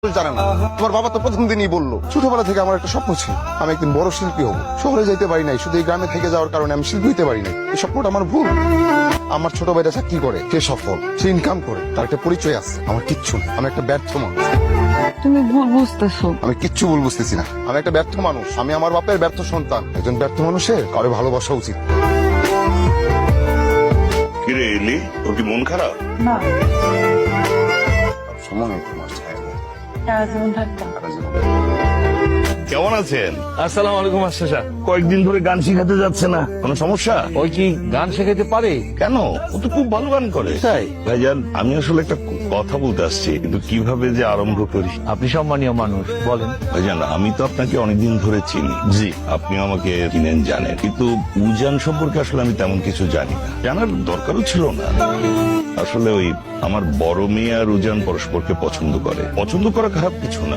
জানে না। তোমার বাবা তো প্রথম দিনই বললো, ছোটবেলা থেকে আমার একটা স্বপ্ন ছিল, আমি একদিন বড় শিল্পী হবো। শহরে যেতে পারি নাই, শুধু এই গ্রামে থেকে যাওয়ার কারণে আমি শিল্পী হতে পারি নাই। এই স্বপ্নটা আমার ভুল। আমার ছোট ভাইটা চাকরি করে, সে সফল, সে ইনকাম করে, তার একটা পরিচয় আছে। আমার কিচ্ছু নেই, আমি একটা ব্যর্থ মানুষ। তুমি ভুল বুঝতেছো। আমি কিচ্ছু ভুল বুঝতেছি না, আমি একটা ব্যর্থ মানুষ। আমি আমার বাপের ব্যর্থ সন্তান। একজন ব্যর্থ মানুষের কারো ভালোবাসা উচিত। কিরে এলি, তোর কি মন খারাপ? না, সময় নেই তোমার ছায়া দেওয়ার, সারা জীবন থাকতাম। সারা জীবন। কেমন আছেন? আসসালামু আলাইকুম মাস্টার সাহেব। কয়েকদিন ধরে গান শিখাতে যাচ্ছে না, কোনো সমস্যা? ওই কি গান শেখাতে পারে? কেন? ও তো খুব ভালো গান করে। তাই? ভাইজান, আমি আসলে একটা কথা বলতে আসছি, কিন্তু কিভাবে যে আরম্ভ করি। আপনি সম্মানীয় মানুষ, বলেন। ভাইজান, আমি তো আপনাকে অনেকদিন ধরে চিনি। জি। আপনি আমাকে চিনেন, জানেন, কিন্তু উজান সম্পর্কে আসলে আমি তেমন কিছু জানি না, জানার দরকারও ছিল না। আসলে ওই আমার বড় মেয়ে আর উজান পরস্পরকে পছন্দ করে। পছন্দ করা খারাপ কিছু না,